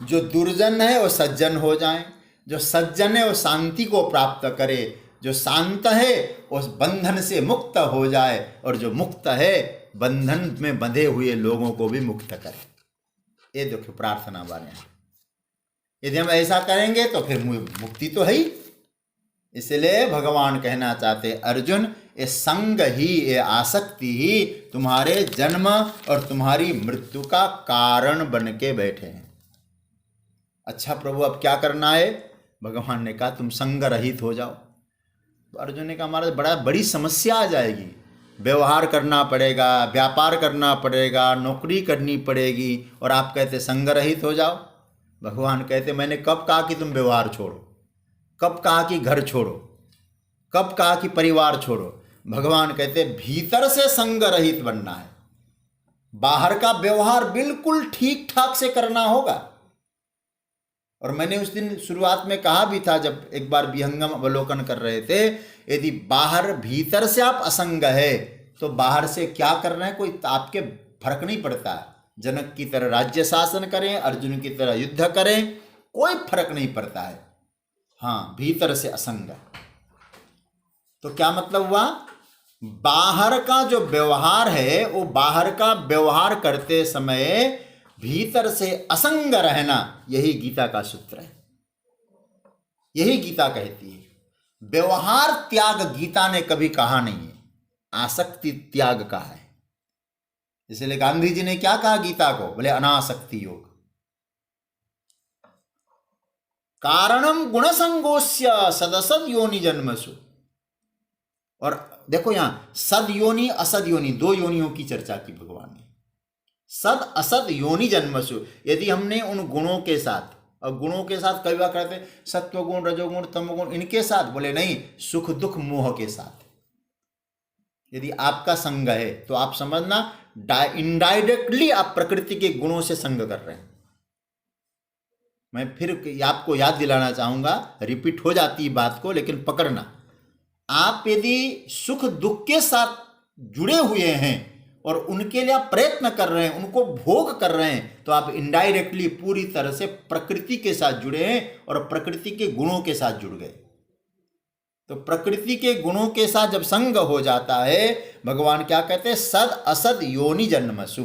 जो दुर्जन है वो सज्जन हो जाए, जो सज्जन है वो शांति को प्राप्त करे, जो शांत है उस बंधन से मुक्त हो जाए, और जो मुक्त है बंधन में बंधे हुए लोगों को भी मुक्त करे। ये देखो प्रार्थना वाले, यदि हम ऐसा करेंगे तो फिर मुक्ति तो है ही। इसलिए भगवान कहना चाहते अर्जुन, ये संग ही, ये आसक्ति ही तुम्हारे जन्म और तुम्हारी मृत्यु का कारण बन के बैठे हैं। अच्छा प्रभु अब क्या करना है? भगवान ने कहा तुम संग रहित हो जाओ। तो अर्जुन ने कहा हमारा बड़ी समस्या आ जाएगी, व्यवहार करना पड़ेगा, व्यापार करना पड़ेगा, नौकरी करनी पड़ेगी, और आप कहते संग रहित हो जाओ। भगवान कहते मैंने कब कहा कि तुम व्यवहार छोड़ो? कब कहा कि घर छोड़ो? कब कहा कि परिवार छोड़ो? भगवान कहते भीतर से संग रहित बनना है, बाहर का व्यवहार बिल्कुल ठीक ठाक से करना होगा। और मैंने उस दिन शुरुआत में कहा भी था, जब एक बार विहंगम अवलोकन कर रहे थे, यदि बाहर भीतर से आप असंग है तो बाहर से क्या कर रहे हैं कोई आपके फर्क नहीं पड़ता। जनक की तरह राज्य शासन करें, अर्जुन की तरह युद्ध करें, कोई फर्क नहीं पड़ता है। हाँ, भीतर से असंग। तो क्या मतलब हुआ? बाहर का जो व्यवहार है वो बाहर का व्यवहार करते समय भीतर से असंग रहना, यही गीता का सूत्र है। यही गीता कहती है। व्यवहार त्याग गीता ने कभी कहा नहीं है, आसक्ति त्याग कहा है। इसलिए गांधी जी ने क्या कहा गीता को? बोले अनासक्ति योग। कारणम गुण संगोस्य सदसद योनि जन्मसु। और देखो यहाँ सद योनि असद योनि, दो योनियों की चर्चा की भगवान ने। सद असद योनि जन्मसु, यदि हमने उन गुणों के साथ, और गुणों के साथ कई बार कहते हैं सत्वगुण रजोगुण तमोगुण, इनके साथ, बोले नहीं, सुख दुख मोह के साथ यदि आपका संग है तो आप समझना इनडायरेक्टली आप प्रकृति के गुणों से संग कर रहे हैं। मैं फिर आपको याद दिलाना चाहूंगा, रिपीट हो जाती है बात को, लेकिन पकड़ना। आप यदि सुख दुख के साथ जुड़े हुए हैं और उनके लिए आप प्रयत्न कर रहे हैं, उनको भोग कर रहे हैं, तो आप इनडायरेक्टली पूरी तरह से प्रकृति के साथ जुड़े हैं और प्रकृति के गुणों के साथ जुड़ गए। तो प्रकृति के गुणों के साथ जब संग हो जाता है, भगवान क्या कहते हैं, सद असद योनि जन्मसु।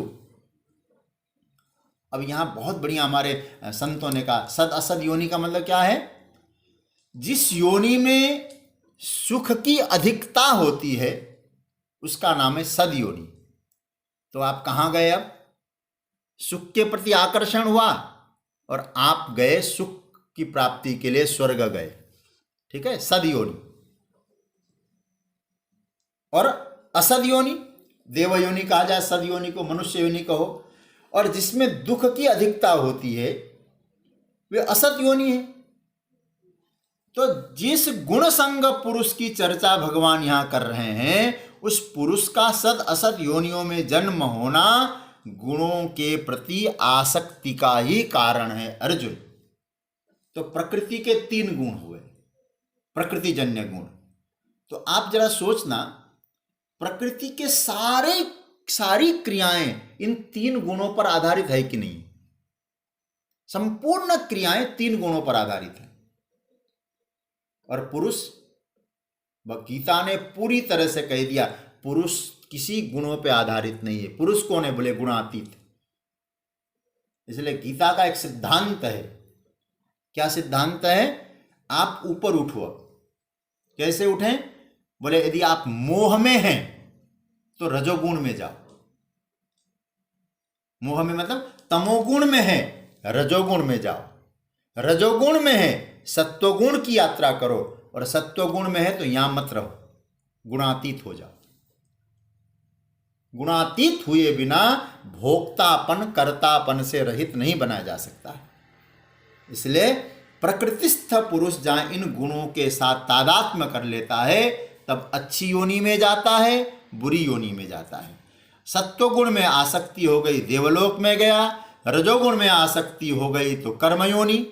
अब यहां बहुत बढ़िया हमारे संतों ने कहा, सद असद योनि का मतलब क्या है, जिस योनि में सुख की अधिकता होती है उसका नाम है सद योनि। तो आप कहां गए, अब सुख के प्रति आकर्षण हुआ और आप गए सुख की प्राप्ति के लिए, स्वर्ग गए, ठीक है, सद योनि। और असद योनि, देव योनि कहा जाए सद योनि को, मनुष्य योनि कहो, और जिसमें दुख की अधिकता होती है वे असत योनि है। तो जिस गुण संग पुरुष की चर्चा भगवान यहां कर रहे हैं, उस पुरुष का सद असत योनियों में जन्म होना गुणों के प्रति आसक्ति का ही कारण है अर्जुन। तो प्रकृति के 3 गुण हुए, प्रकृतिजन्य गुण। तो आप जरा सोचना, प्रकृति के सारी क्रियाएं इन 3 गुणों पर आधारित है कि नहीं। संपूर्ण क्रियाएं 3 गुणों पर आधारित है। और पुरुष, गीता ने पूरी तरह से कह दिया, पुरुष किसी गुणों पर आधारित नहीं है। पुरुष कौन है, बोले गुणातीत। इसलिए गीता का एक सिद्धांत है। क्या सिद्धांत है, आप ऊपर उठो। कैसे उठें, बोले यदि आप मोह में हैं तो रजोगुण में जाओ। मोह में मतलब तमोगुण में है, रजोगुण में जाओ। रजोगुण में है, सत्वगुण की यात्रा करो, और सत्वगुण में है तो यहां मत रहो, गुणातीत हो जाओ। गुणातीत हुए बिना भोक्तापन कर्तापन से रहित नहीं बनाया जा सकता है। इसलिए प्रकृतिस्थ पुरुष जहां इन गुणों के साथ तादात्म्य कर लेता है, तब अच्छी योनि में जाता है, बुरी योनि में जाता है। सत्वगुण में आसक्ति हो गई, देवलोक में गया। रजोगुण में आसक्ति हो गई तो कर्मयोनि,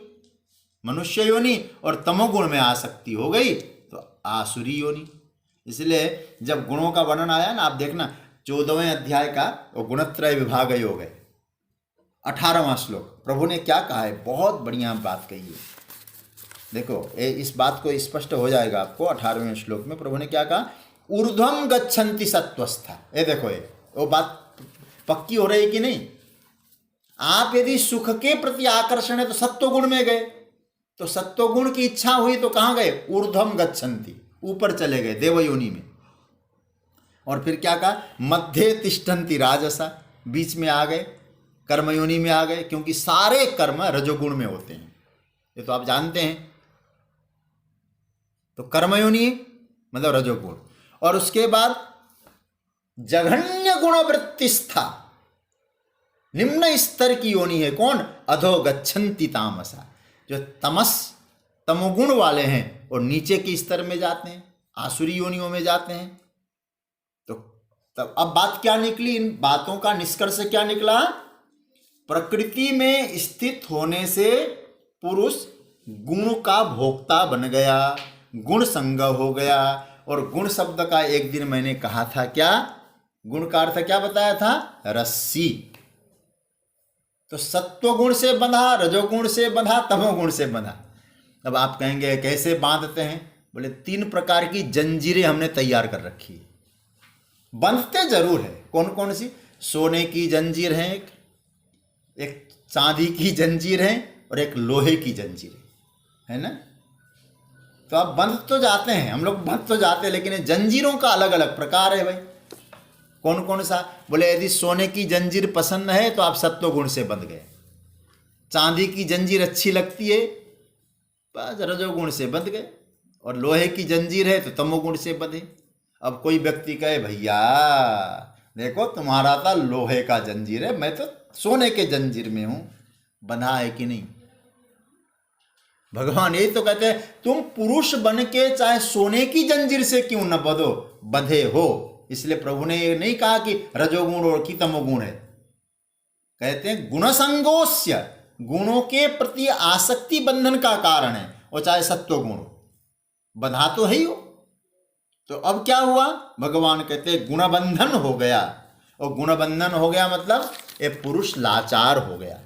मनुष्य योनि, और तमोगुण में आसक्ति हो गई तो आसुरी योनि। इसलिए जब गुणों का वर्णन आया ना, आप देखना 14वें अध्याय का वो गुणत्रय विभाग योग है, 18वां श्लोक, प्रभु ने क्या कहा है, बहुत बढ़िया बात कही है। देखो इस बात को स्पष्ट हो जाएगा आपको। 18वें श्लोक में प्रभु ने क्या कहा, ऊर्ध्वम गच्छन्ति सत्वस्था। ये देखो, ये वो बात पक्की हो रही है कि नहीं। आप यदि सुख के प्रति आकर्षण है तो सत्वगुण में गए, तो सत्वगुण की इच्छा हुई तो कहां गए, ऊर्ध्वम गच्छन्ति, ऊपर चले गए देवयोनि में। और फिर क्या कहा, मध्य तिष्ठन्ति राजसा, बीच में आ गए, कर्मयोनि में आ गए, क्योंकि सारे कर्म रजोगुण में होते हैं, ये तो आप जानते हैं। तो कर्मयोनि मतलब रजोगुण। और उसके बाद जघन्य गुणवृत्तिस्था, निम्न स्तर की योनि है कौन, अधो गच्छन्ति तामसा, जो तमोगुण वाले हैं और नीचे के स्तर में जाते हैं, आसुरी योनियों में जाते हैं। तो तब अब बात क्या निकली, इन बातों का निष्कर्ष क्या निकला, प्रकृति में स्थित होने से पुरुष गुण का भोक्ता बन गया, गुण संग हो गया। और गुण शब्द का एक दिन मैंने कहा था, क्या गुण का अर्थ क्या बताया था, रस्सी। तो सत्वगुण से बंधा, रजोगुण से बंधा, तमोगुण से बंधा। अब आप कहेंगे कैसे बांधते हैं, बोले 3 प्रकार की जंजीरें हमने तैयार कर रखी है। बंधते जरूर है, कौन कौन सी, सोने की जंजीर है, एक चांदी की जंजीर है, और एक लोहे की जंजीर है ना। तो आप बंध तो जाते हैं, हम लोग बंध तो जाते हैं, लेकिन जंजीरों का अलग अलग प्रकार है भाई। कौन कौन सा, बोले यदि सोने की जंजीर पसंद है तो आप सत्वगुण से बंध गए, चांदी की जंजीर अच्छी लगती है बस रजोगुण से बंध गए, और लोहे की जंजीर है तो तमोगुण से बंधे। अब कोई व्यक्ति कहे भैया देखो तुम्हारा था लोहे का जंजीर है, मैं तो सोने के जंजीर में हूं, बंधा है कि नहीं? भगवान यही तो कहते हैं तुम पुरुष बन के चाहे सोने की जंजीर से क्यों न बंधे हो। इसलिए प्रभु ने ये नहीं कहा कि रजोगुण और की तमोगुण है, कहते हैं गुणसंगोस्य, गुणों के प्रति आसक्ति बंधन का कारण है, और चाहे सत्व गुण बंधा तो है ही हो। तो अब क्या हुआ, भगवान कहते हैं गुणबंधन हो गया, और गुणबंधन हो गया मतलब ये पुरुष लाचार हो गया,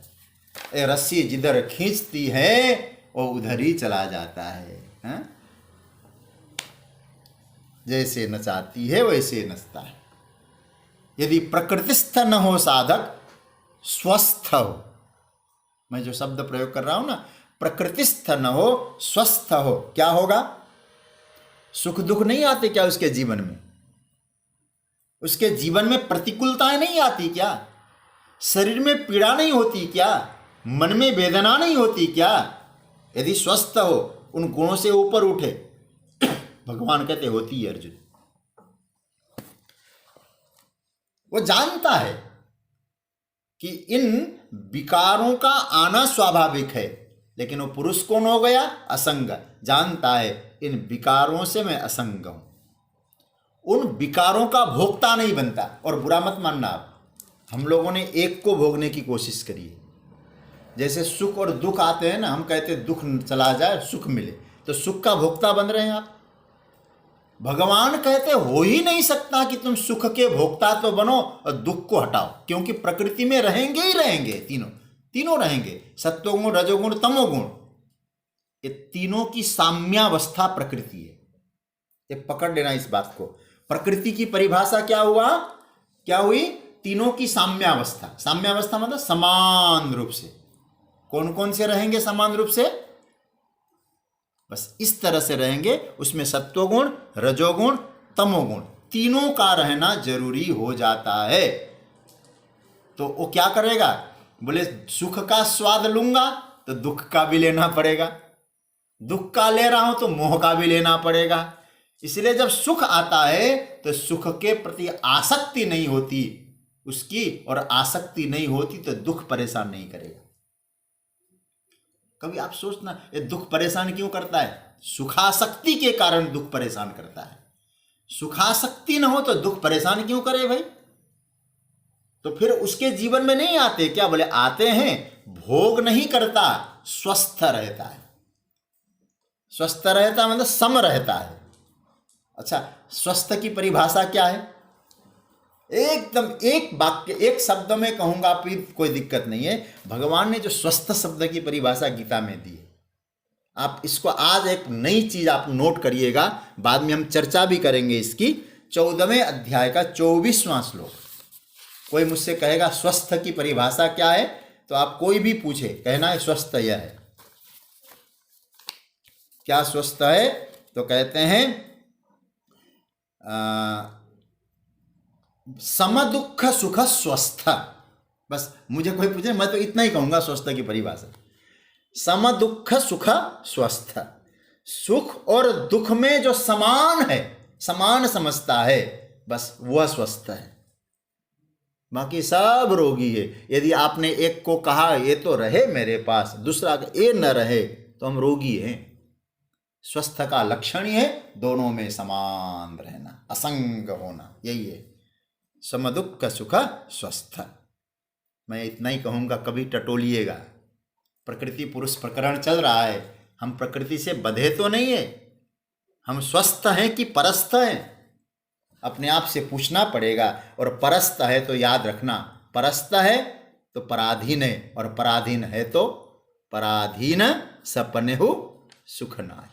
ये रस्सी जिधर खींचती है वो उधर ही चला जाता है, हैं? जैसे नचाती है वैसे नचता है। यदि प्रकृतिस्थ न हो साधक स्वस्थ हो, मैं जो शब्द प्रयोग कर रहा हूं ना, प्रकृतिस्थ न हो स्वस्थ हो, क्या होगा? सुख दुख नहीं आते क्या उसके जीवन में? उसके जीवन में प्रतिकूलताएं नहीं आती क्या? शरीर में पीड़ा नहीं होती क्या? मन में वेदना नहीं होती क्या? यदि स्वस्थ हो, उन गुणों से ऊपर उठे, भगवान कहते होती है अर्जुन। वो जानता है कि इन विकारों का आना स्वाभाविक है, लेकिन वो पुरुष कौन हो गया? असंग। जानता है इन विकारों से मैं असंग हूं, उन विकारों का भोक्ता नहीं बनता। और बुरा मत मानना आप, हम लोगों ने एक को भोगने की कोशिश करी है। जैसे सुख और दुख आते हैं ना, हम कहते हैं दुख चला जाए सुख मिले, तो सुख का भोक्ता बन रहे हैं आप। भगवान कहते हो ही नहीं सकता कि तुम सुख के भोक्ता तो बनो और दुख को हटाओ, क्योंकि प्रकृति में रहेंगे ही रहेंगे, तीनों रहेंगे, सत्वगुण रजोगुण तमोगुण, ये तीनों की साम्यावस्था प्रकृति है। ये पकड़ लेना इस बात को। प्रकृति की परिभाषा क्या हुई? तीनों की साम्यावस्था। साम्यावस्था मतलब समान रूप से। कौन कौन से रहेंगे समान रूप से? बस इस तरह से रहेंगे, उसमें सत्वगुण रजोगुण तमोगुण तीनों का रहना जरूरी हो जाता है। तो वो क्या करेगा? बोले सुख का स्वाद लूंगा तो दुख का भी लेना पड़ेगा, दुख का ले रहा हूं तो मोह का भी लेना पड़ेगा। इसलिए जब सुख आता है तो सुख के प्रति आसक्ति नहीं होती उसकी, और आसक्ति नहीं होती तो दुख परेशान नहीं करेगा। कभी आप सोचना ये दुख परेशान क्यों करता है? सुखासक्ति के कारण दुख परेशान करता है। सुखासक्ति न हो तो दुख परेशान क्यों करे भाई? तो फिर उसके जीवन में नहीं आते क्या? बोले आते हैं, भोग नहीं करता, स्वस्थ रहता है। स्वस्थ रहता मतलब सम रहता है। अच्छा, स्वस्थ की परिभाषा क्या है? एकदम एक वाक्य एक शब्द में कहूंगा फिर कोई दिक्कत नहीं है। भगवान ने जो स्वस्थ शब्द की परिभाषा गीता में दी है, आप इसको आज एक नई चीज आप नोट करिएगा, बाद में हम चर्चा भी करेंगे इसकी। 14वें अध्याय का 24वां श्लोक। कोई मुझसे कहेगा स्वस्थ की परिभाषा क्या है, तो आप कोई भी पूछे कहना है स्वस्थ यह है। क्या स्वस्थ है? तो कहते हैं समदुख सुख स्वस्थ। बस मुझे कोई पूछे मैं तो इतना ही कहूंगा स्वस्थ की परिभाषा। समदुख सुख स्वस्थ, सुख और दुख में जो समान है, समान समझता है, बस वह स्वस्थ है। बाकी सब रोगी है। यदि आपने एक को कहा ये तो रहे मेरे पास, दूसरा ये न रहे, तो हम रोगी हैं। स्वस्थ का लक्षण ही है दोनों में समान रहना, असंग होना, यही है समदुख सुख स्वस्थ। मैं इतना ही कहूँगा, कभी टटोलिएगा। प्रकृति पुरुष प्रकरण चल रहा है, हम प्रकृति से बंधे तो नहीं है, हम स्वस्थ हैं कि परस्थ हैं, अपने आप से पूछना पड़ेगा। और परस्थ है तो याद रखना, परस्थ है तो पराधीन है, और पराधीन है तो पराधीन सपने हो सुख नाहि।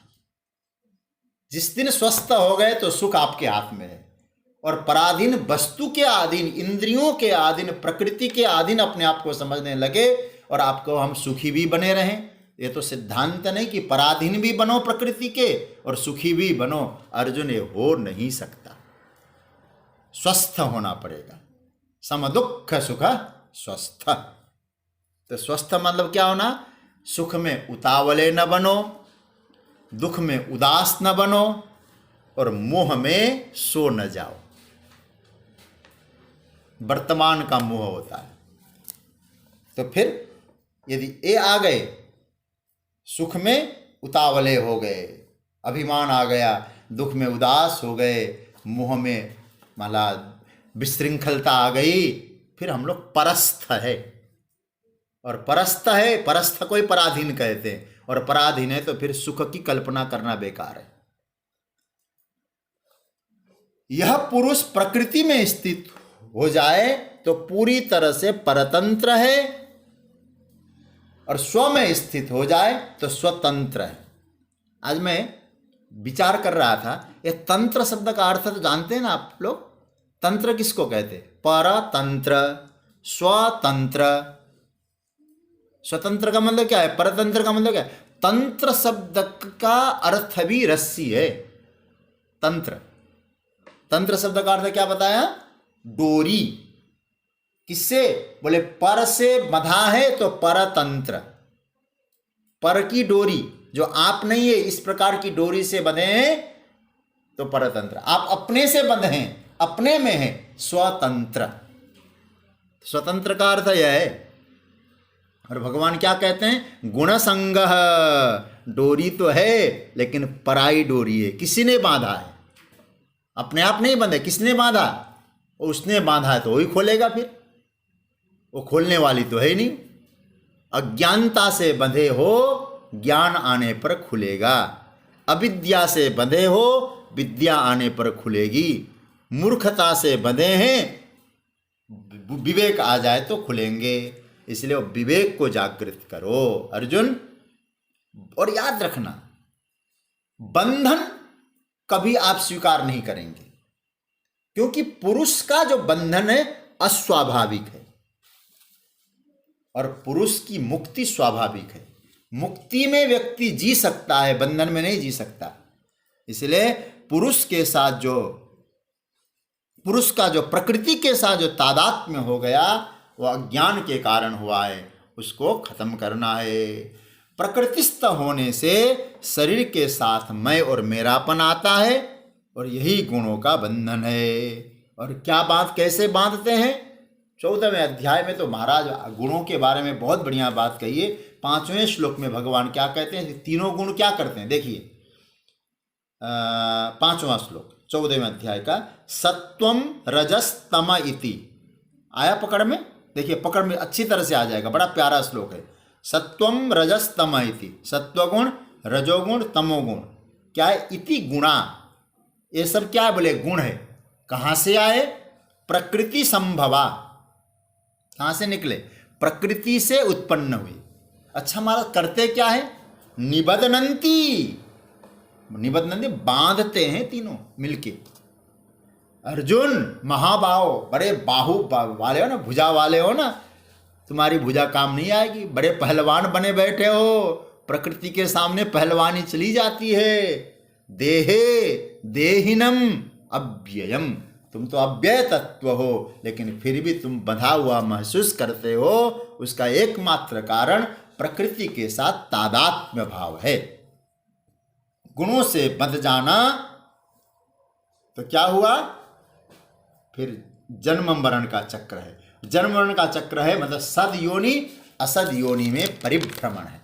जिस दिन स्वस्थ हो गए तो सुख आपके हाथ में है, और पराधीन वस्तु के अधीन, इंद्रियों के अधीन, प्रकृति के अधीन अपने आप को समझने लगे और आपको हम सुखी भी बने रहें। ये तो सिद्धांत नहीं कि पराधीन भी बनो प्रकृति के और सुखी भी बनो। अर्जुन, ये हो नहीं सकता, स्वस्थ होना पड़ेगा। समदुख सुख स्वस्थ। तो स्वस्थ मतलब क्या होना? सुख में उतावले न बनो, दुख में उदास न बनो, और मोह में सो न जाओ। वर्तमान का मोह होता है। तो फिर यदि ये आ गए, सुख में उतावले हो गए, अभिमान आ गया, दुख में उदास हो गए, मोह में माला विशृंखलता आ गई, फिर हम लोग परस्थ है। और परस्थ है, परस्थ को ही पराधीन कहते हैं, और पराधीन है तो फिर सुख की कल्पना करना बेकार है। यह पुरुष प्रकृति में स्थित हो जाए तो पूरी तरह से परतंत्र है, और स्व में स्थित हो जाए तो स्वतंत्र है। आज मैं विचार कर रहा था, यह तंत्र शब्द का अर्थ तो जानते हैं ना आप लोग? तंत्र किसको कहते हैं? परतंत्र, स्वतंत्र। स्वतंत्र का मतलब क्या है? परतंत्र का मतलब क्या है? तंत्र शब्द का अर्थ भी रस्सी है। तंत्र, तंत्र शब्द का अर्थ क्या बताया? डोरी। किससे? बोले पर से बंधा है तो परतंत्र। पर की डोरी जो आप नहीं है, इस प्रकार की डोरी से बंधे हैं तो परतंत्र। आप अपने से बंधे हैं, अपने में है, स्वतंत्र। स्वतंत्र का अर्थ यह है। और भगवान क्या कहते हैं? गुणसंगः, डोरी तो है लेकिन पराई डोरी है, किसी ने बांधा है, अपने आप नहीं बंधे। किसने बांधा? उसने बांधा है तो वही खोलेगा, फिर वो खोलने वाली तो है ही नहीं। अज्ञानता से बंधे हो, ज्ञान आने पर खुलेगा। अविद्या से बंधे हो, विद्या आने पर खुलेगी। मूर्खता से बंधे हैं, विवेक आ जाए तो खुलेंगे। इसलिए विवेक को जागृत करो अर्जुन। और याद रखना, बंधन कभी आप स्वीकार नहीं करेंगे, क्योंकि पुरुष का जो बंधन है अस्वाभाविक है, और पुरुष की मुक्ति स्वाभाविक है। मुक्ति में व्यक्ति जी सकता है, बंधन में नहीं जी सकता। इसलिए पुरुष का जो प्रकृति के साथ जो तादात्म्य हो गया, वह अज्ञान के कारण हुआ है, उसको खत्म करना है। प्रकृतिस्थ होने से शरीर के साथ मैं और मेरापन आता है, और यही गुणों का बंधन है। और क्या बात, कैसे बांधते हैं? 14वें अध्याय में तो महाराज गुणों के बारे में बहुत बढ़िया बात कही है। 5वें श्लोक में भगवान क्या कहते हैं? तीनों गुण क्या करते हैं, देखिए। 5वां श्लोक 14वें अध्याय का, सत्वम रजस तम इति। आया पकड़ में? देखिए पकड़ में अच्छी तरह से आ जाएगा, बड़ा प्यारा श्लोक है। सत्वम रजस तम इति, सत्वगुण, रजोगुण, तमोगुण क्या है? इति गुणा, ये सब क्या है? बोले गुण है। कहाँ से आए? प्रकृति संभवा। कहाँ से निकले? प्रकृति से उत्पन्न हुई। अच्छा महाराज करते क्या है? निबधनंती, निबधनंती बांधते हैं तीनों मिलके। अर्जुन महाबाहो, बड़े बाहु वाले हो ना, भुजा वाले हो ना, तुम्हारी भुजा काम नहीं आएगी। बड़े पहलवान बने बैठे हो, प्रकृति के सामने पहलवानी चली जाती है। देहे देहिनम अव्ययम, तुम तो अव्यय तत्व हो, लेकिन फिर भी तुम बंधा हुआ महसूस करते हो। उसका एकमात्र कारण प्रकृति के साथ तादात्म्य भाव है। गुणों से बंध जाना तो क्या हुआ? फिर जन्म मरण का चक्र है। जन्म मरण का चक्र है मतलब सद योनि असद योनि में परिभ्रमण है,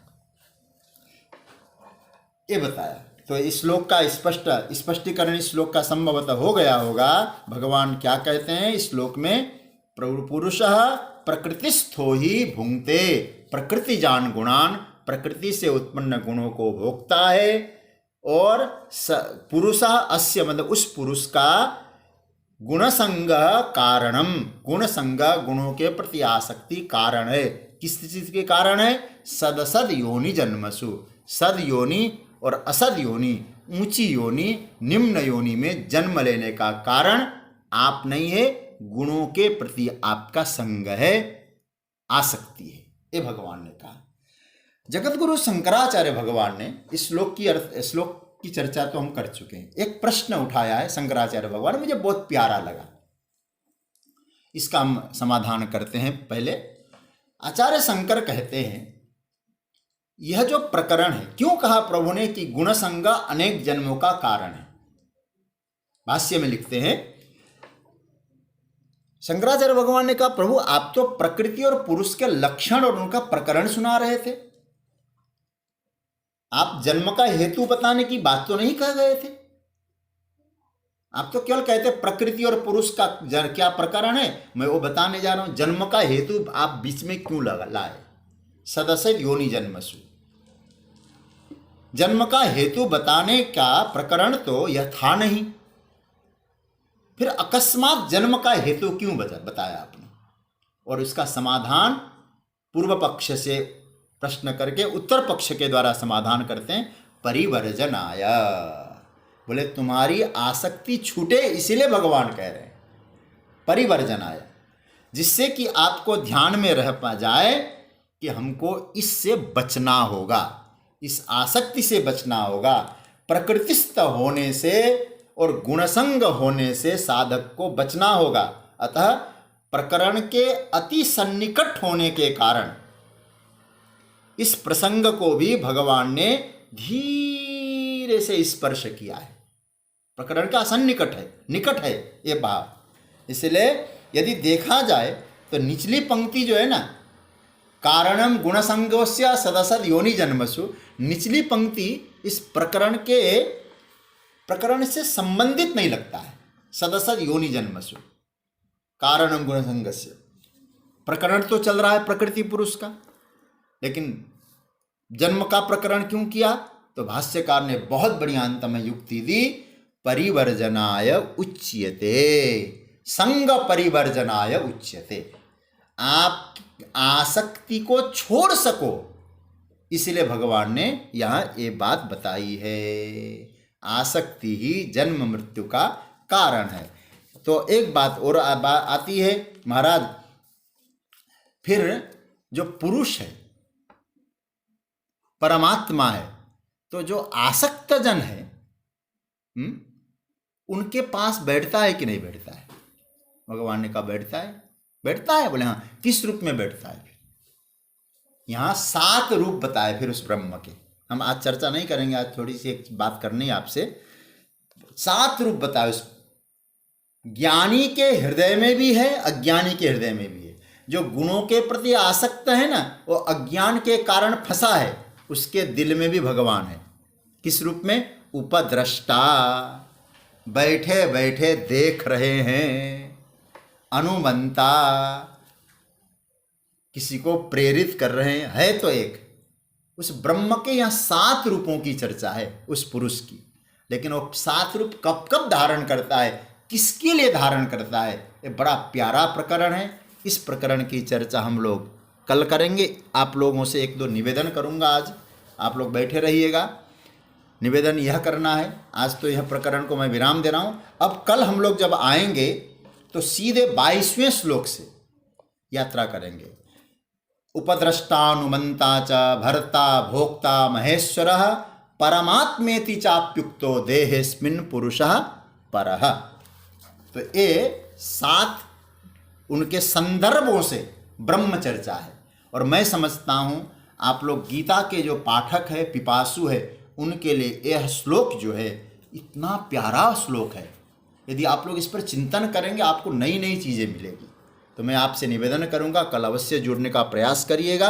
ये बताया। तो इस श्लोक का स्पष्टीकरण इस श्लोक का संभवतः हो गया होगा। भगवान क्या कहते हैं इस श्लोक में? पुरुषः प्रकृतिस्थो ही भुंक्ते, प्रकृति जान गुणान, प्रकृति से उत्पन्न गुणों को भोगता है। और पुरुषः अस्य मतलब उस पुरुष का गुणसंग कारणम, गुणसंग गुणों के प्रति आसक्ति कारण है। किस चीज के कारण है? सदसद योनि जन्मसु, सद योनि और असद योनि, ऊंची योनि निम्न योनि में जन्म लेने का कारण आप नहीं है, गुणों के प्रति आपका संग है, आसक्ति है, ये भगवान ने कहा। जगतगुरु शंकराचार्य भगवान ने इस श्लोक की चर्चा तो हम कर चुके हैं। एक प्रश्न उठाया है शंकराचार्य भगवान, मुझे बहुत प्यारा लगा, इसका हम समाधान करते हैं। पहले आचार्य शंकर कहते हैं, यह जो प्रकरण है, क्यों कहा प्रभु ने कि गुणसंग अनेक जन्मों का कारण है? भाष्य में लिखते हैं, शंकराचार्य भगवान ने कहा, प्रभु आप तो प्रकृति और पुरुष के लक्षण और उनका प्रकरण सुना रहे थे, आप जन्म का हेतु बताने की बात तो नहीं कह गए थे। आप तो केवल कहते प्रकृति और पुरुष का क्या प्रकरण है, मैं वो बताने जा रहा हूं। जन्म का हेतु आप बीच में क्यों लाए? सदस्य योनि जन्मसु, जन्म का हेतु बताने का प्रकरण तो यह था नहीं, फिर अकस्मात जन्म का हेतु क्यों बताया आपने? और इसका समाधान पूर्व पक्ष से प्रश्न करके उत्तर पक्ष के द्वारा समाधान करते हैं, परिवर्जनाय। बोले तुम्हारी आसक्ति छूटे इसीलिए भगवान कह रहे हैं परिवर्जनाय, जिससे कि आपको ध्यान में रह पा जाए कि हमको इससे बचना होगा, इस आसक्ति से बचना होगा। प्रकृतिस्थ होने से और गुणसंग होने से साधक को बचना होगा। अतः प्रकरण के अति सन्निकट होने के कारण इस प्रसंग को भी भगवान ने धीरे से स्पर्श किया है। प्रकरण का सन्निकट है, निकट है ये भाव। इसलिए यदि देखा जाए तो निचली पंक्ति जो है ना, कारणम गुणसंगोस्य सदसद योनि जन्मसु, निचली पंक्ति इस प्रकरण से संबंधित नहीं लगता है। सदसद योनि जन्मसु कारणम गुणसंगस्य, प्रकरण तो चल रहा है प्रकृति पुरुष का, लेकिन जन्म का प्रकरण क्यों किया? तो भाष्यकार ने बहुत बढ़िया अंत में युक्ति दी, परिवर्जनाय उच्यते, संग परिवर्जनाय उच्यते। आप आसक्ति को छोड़ सको इसलिए भगवान ने यहाँ ये बात बताई है। आसक्ति ही जन्म मृत्यु का कारण है। तो एक बात और आती है महाराज, फिर जो पुरुष है परमात्मा है, तो जो आसक्त जन है उनके पास बैठता है कि नहीं बैठता है? भगवान ने कहा बैठता है। बैठता है? बोले हाँ। किस रूप में बैठता है? यहाँ 7 रूप बताए फिर उस ब्रह्म के। हम आज चर्चा नहीं करेंगे, आज थोड़ी सी एक बात करनी है आपसे। 7 रूप बताए उस ज्ञानी के हृदय में भी है, अज्ञानी के हृदय में भी है। जो गुणों के प्रति आसक्त है ना, वो अज्ञान के कारण फंसा है, उसके दिल में भी भगवान है। किस रूप में? उपद्रष्टा, बैठे बैठे देख रहे हैं। अनुमंता, किसी को प्रेरित कर रहे हैं। है तो एक उस ब्रह्म के यहाँ 7 रूपों की चर्चा है उस पुरुष की। लेकिन वो 7 रूप कब कब धारण करता है, किसके लिए धारण करता है, ये बड़ा प्यारा प्रकरण है। इस प्रकरण की चर्चा हम लोग कल करेंगे। आप लोगों से 1-2 निवेदन करूंगा। आज आप लोग बैठे रहिएगा। निवेदन यह करना है, आज तो यह प्रकरण को मैं विराम दे रहा हूँ। अब कल हम लोग जब आएंगे तो सीधे 22वें श्लोक से यात्रा करेंगे। उपद्रष्टानुमंता च भर्ता भोक्ता महेश्वरः परमात्मेति चाप्युक्तो देहेस्मिन् पुरुषः परः। तो ये 7 उनके संदर्भों से ब्रह्म चर्चा है। और मैं समझता हूँ आप लोग गीता के जो पाठक है, पिपासु है, उनके लिए यह श्लोक जो है इतना प्यारा श्लोक है। यदि आप लोग इस पर चिंतन करेंगे आपको नई नई चीज़ें मिलेगी। तो मैं आपसे निवेदन करूंगा कल अवश्य जुड़ने का प्रयास करिएगा।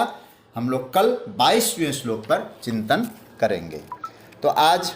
हम लोग कल 22वें श्लोक पर चिंतन करेंगे। तो आज